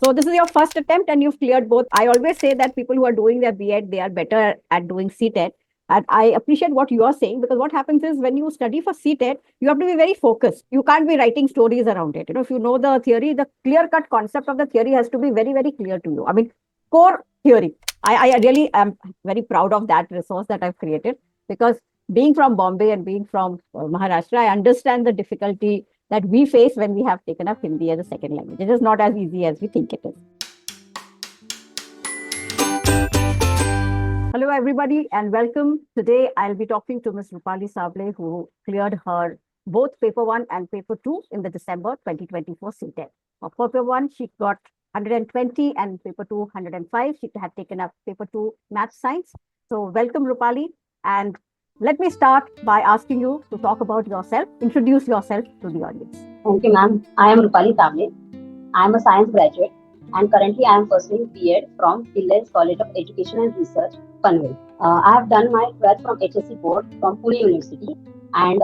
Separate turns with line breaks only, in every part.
So this is your first attempt and you've cleared both. I always say that people who are doing their B.Ed, they are better at doing CTET. And I appreciate what you are saying, because what happens is when you study for CTET, you have to be very focused. You can't be writing stories around it. If you know the theory, the clear-cut concept of the theory has to be very, very clear to you. I mean, core theory. I really am very proud of that resource that I've created, because being from Bombay and being from Maharashtra, I understand the difficulty that we face when we have taken up Hindi as a second language. It is not as easy as we think it is. Hello, everybody, and welcome. Today, I'll be talking to Ms. Rupali Sabale, who cleared her both paper 1 and paper 2 in the December 2024 CTET. For paper 1, she got 120 and paper 2, 105. She had taken up paper 2 math science. So welcome, Rupali. And let me start by asking you to talk about yourself. Introduce yourself to the audience.
Thank you, ma'am. I am Rupali Sabale. I am a science graduate and currently I am pursuing B.Ed from PCER College of Education and Research, Panvel. I have done my 12th from HSC board from Pune University and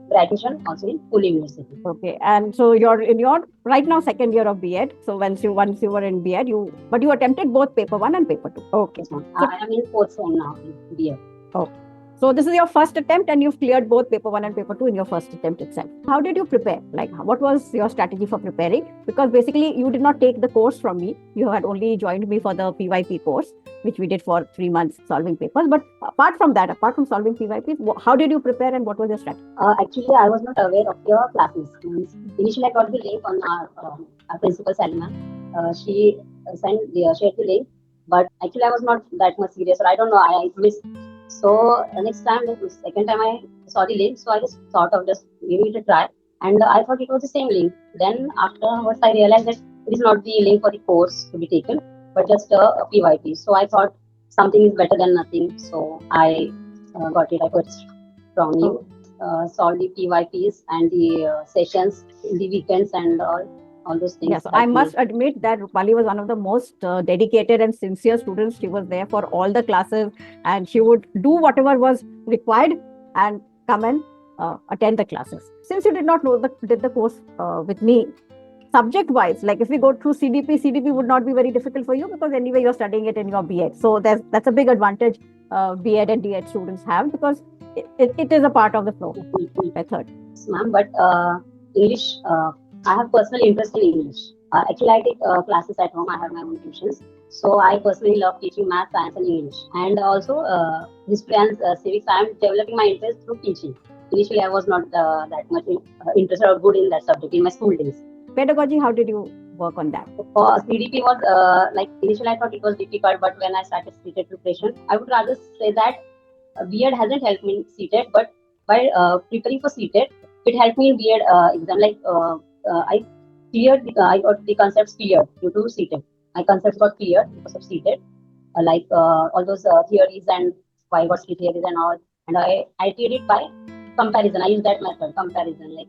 graduation also in Pune University.
Okay, and so you're in your right now second year of B.Ed. So once you were in B.Ed, you attempted both paper 1 and paper 2. Okay,
yes, ma'am. I am in fourth form now in B.Ed.
Okay. So this is your first attempt and you've cleared both paper 1 and paper 2 in your first attempt itself. How did you prepare? Like, what was your strategy for preparing? Because basically you did not take the course from me. You had only joined me for the PYP course, which we did for 3 months solving papers. But apart from solving PYPs, how did you prepare and what was your strategy?
Actually, I was not aware of your classes. Initially, I got the link on our principal, Salima. She shared the link, but actually I was not that much serious, or I don't know, I missed. So next time, the second time I saw the link, so I just thought of just giving it a try, and I thought it was the same link. Then afterwards, I realized that it is not the link for the course to be taken, but just a PYP. So I thought something is better than nothing. So I got it. I purchased from you, solved the PYPs and the sessions in the weekends and all those things.
Yes, I must admit that Rupali was one of the most dedicated and sincere students. She was there for all the classes and she would do whatever was required and come and attend the classes. Since you did not did the course with me, subject wise, like if we go through CDP would not be very difficult for you, because anyway you're studying it in your B.Ed. So that's a big advantage B.Ed and D.Ed students have, because it is a part of the flow method.
Yes, ma'am, but English, I have personal interest in English. Actually, I take classes at home. I have my own tuitions. So I personally love teaching math, science, and English. And also history and civics. I am developing my interest through teaching. Initially, I was not that much interested or good in that subject in my school days.
Pedagogy, how did you work on that?
For CDP was like initially I thought it was difficult, but when I started CTET preparation, I would rather say that B.Ed hasn't helped me in CTET, but by preparing for CTET, it helped me in B.Ed exam. Like I got the concepts cleared due to CTET. My concepts got cleared because of CTET, like all those theories and why got theories and all. And I did it by comparison. I use that method, comparison, like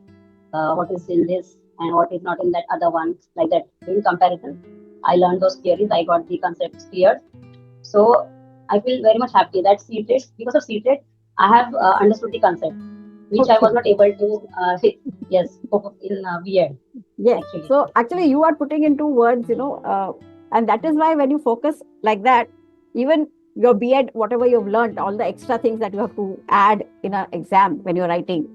what is in this and what is not in that other one, like that. In comparison, I learned those theories. I got the concepts cleared. So I feel very much happy that CTET, because of CTET, I have understood the concept, which I was not able to, in B.Ed.
Yes. Actually. So actually you are putting into words, and that is why when you focus like that, even your B.Ed, whatever you've learned, all the extra things that you have to add in an exam when you're writing,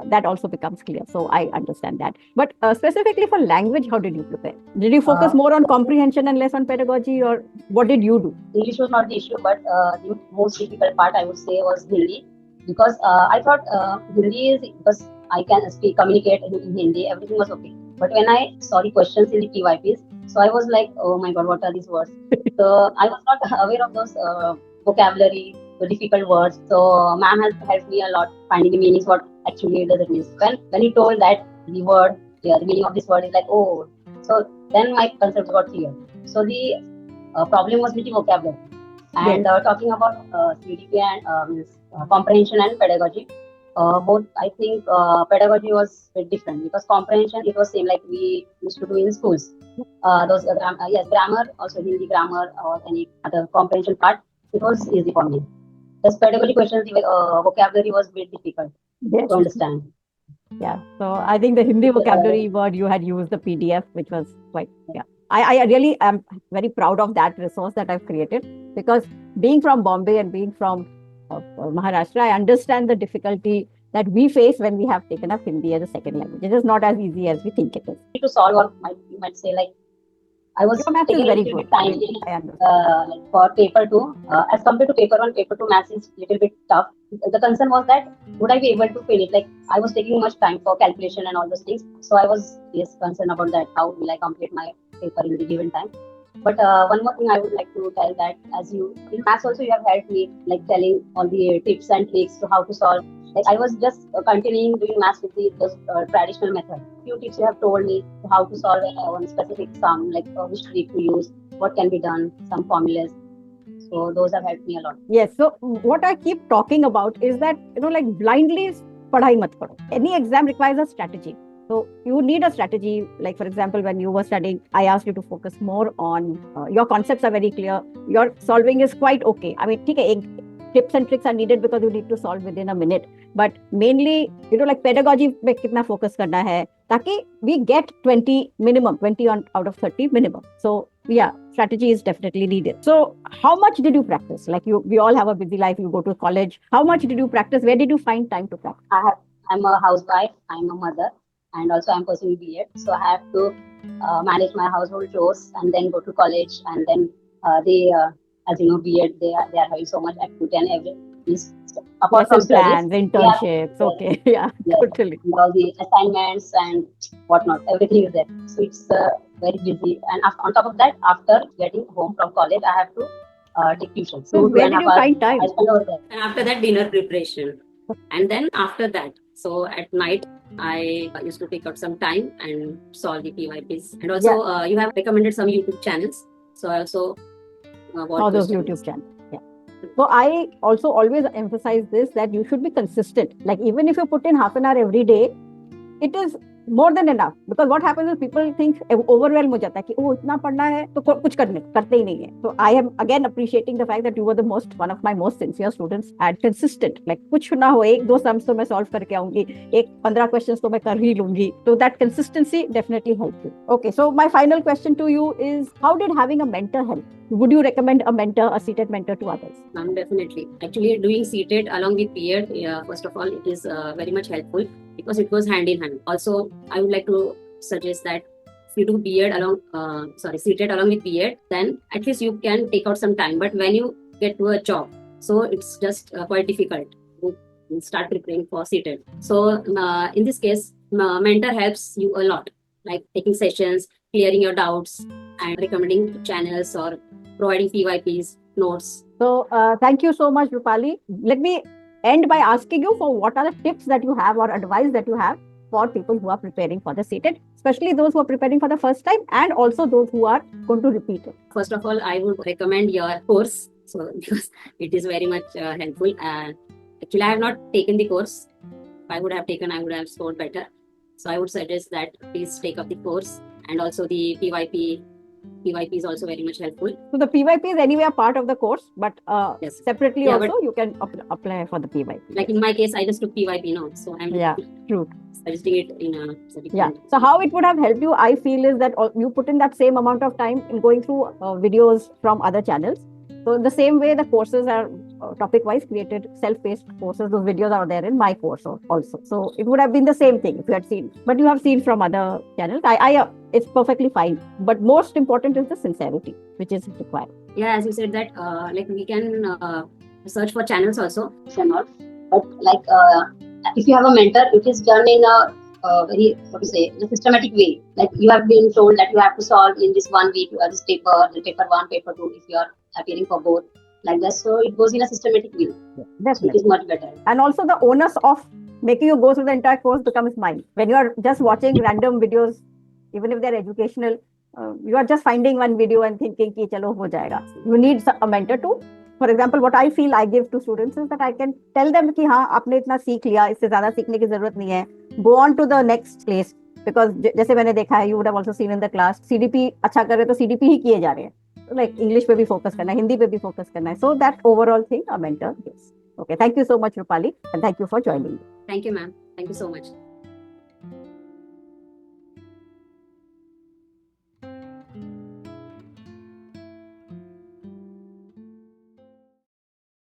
that also becomes clear. So I understand that. But specifically for language, how did you prepare? Did you focus more on comprehension and less on pedagogy, or what did you do?
English was not the issue, but the most difficult part, I would say, was Hindi. Because I thought Hindi is, because I can communicate in Hindi, everything was okay. But when I saw the questions in the PYPs, so I was like, oh my God, what are these words? So I was not aware of those vocabulary, the difficult words. So ma'am has helped me a lot finding the meanings, what actually does it mean. When he told that the word, the meaning of this word is like, oh, so then my concepts got clear. So the problem was with the vocabulary. And talking about CDP and comprehension and pedagogy, both, I think pedagogy was a bit different, because comprehension, it was same like we used to do in schools. Those grammar, also Hindi grammar or any other comprehension part, it was easy for me. The pedagogy questions, the vocabulary was a bit difficult to understand.
Yeah, so I think the Hindi vocabulary word you had used the PDF, which was quite I really am very proud of that resource that I've created, because being from Bombay and being from Maharashtra, I understand the difficulty that we face when we have taken up Hindi as a second language. It is not as easy as we think it is.
To solve, or you might say, like, I was
Your math is
taking a
very
little
good.
bit time
I understand.
like for paper two, as compared to paper one. Paper two maths is little bit tough. The concern was that would I be able to fill it? Like, I was taking much time for calculation and all those things, so I was concerned about that. How will I complete my paper in the given time? But one more thing I would like to tell, that as you in maths also, you have helped me, like telling all the tips and tricks to how to solve. Like, I was just continuing doing maths with those traditional method. Few tips you have told me how to solve one specific sum, like which trick to use, what can be done, some formulas. So those have helped me a lot.
Yes. So what I keep talking about is that, like blindly padhai mat karo. Any exam requires a strategy. So you need a strategy. Like, for example, when you were studying, I asked you to focus more on your concepts are very clear. Your solving is quite okay. I mean, tips and tricks are needed because you need to solve within a minute. But mainly, like pedagogy में कितना focus करना है, ताकि we get 20 minimum, 20 out of 30 minimum. So yeah, strategy is definitely needed. So how much did you practice? Like, we all have a busy life. You go to college. How much did you practice? Where did you find time to practice?
I'm a housewife. I'm a mother, and also I'm pursuing B.Ed. So I have to manage my household chores and then go to college, and then as you know, B.Ed, they are having so much activity and everything. Apart from
plans,
studies,
internships, okay, yeah, totally.
And all the assignments and whatnot, everything is there. So it's very busy. And on top of that, after getting home from college, I have to take tuition.
So where did you find time?
I spend over there.
And after that, dinner preparation. And then after that, so at night, I used to take out some time and solve the PYPs. And also, you have recommended some YouTube channels. So I also watch
those YouTube channels. Yeah. So I also always emphasize this, that you should be consistent. Like, even if you put in half an hour every day, it is more than enough. Because what happens is people think overwhelmed हो जाता है कि इतना पढ़ना है तो कुछ करते ही नहीं है. So I am again appreciating the fact that you were one of my most sincere students and consistent. Like, कुछ ना हो, 1-2 sums तो मैं solve करके आऊंगी, 15 questions तो मैं कर ही लूंगी. So that consistency definitely helped you. Okay, so my final question to you is, how did having a mentor help? Would you recommend a CTET mentor to others?
Definitely. Actually, doing CTET along with B.Ed, first of all, it is very much helpful because it goes hand in hand. Also, I would like to suggest that if you do CTET along with B.Ed, then at least you can take out some time. But when you get to a job, so it's just quite difficult to start preparing for CTET. So in this case, mentor helps you a lot, like taking sessions, clearing your doubts, and recommending channels or providing PYPs, notes.
So thank you so much, Rupali. Let me end by asking you for what are the tips that you have or advice that you have for people who are preparing for the CTET, especially those who are preparing for the first time and also those who are going to repeat it.
First of all, I would recommend your course, so because it is very much helpful. Actually, I have not taken the course. If I would have taken, I would have scored better. So I would suggest that please take up the course, and also the PYP. PYP is also very much helpful.
So the PYP is anyway a part of the course, but
yes.
Separately also you can apply for the PYP.
Like in my case, I just took PYP now, so I'm
true.
Suggesting it in a certificate.
Yeah. So how it would have helped you, I feel, is that you put in that same amount of time in going through videos from other channels. So in the same way, the courses are topic-wise created, self-paced courses. Those videos are there in my course also. So it would have been the same thing if you had seen. But you have seen from other channels. It's perfectly fine. But most important is the sincerity, which is required.
Yeah, as you said that, like we can search for channels also.
But like if you have a mentor, it is done in a very, in a systematic way. Like, you have been told that you have to solve in this 1 week this paper, the paper 1, paper 2, if you are appearing for both, like that. So it goes in a systematic way.
Yeah, definitely.
It is much better.
And also the onus of making you go through the entire course becomes mine. When you are just watching random videos, even if they're educational, you are just finding one video and thinking ki chalo ho jayega. You need a mentor too. For example, what I feel I give to students is that I can tell them कि हाँ आपने इतना सीख लिया, इससे ज़्यादा सीखने की ज़रूरत नहीं है. Go on to the next place, because जैसे मैंने देखा है, you would have also seen in the class, CDP अच्छा कर रहे तो CDP ही किए जा रहे हैं. Like, English पे भी focus करना है, हिंदी पे भी focus करना है. So that overall thing a mentor gives. Okay, thank you so much, Rupali, and thank you for joining me.
Thank you, ma'am. Thank you so much.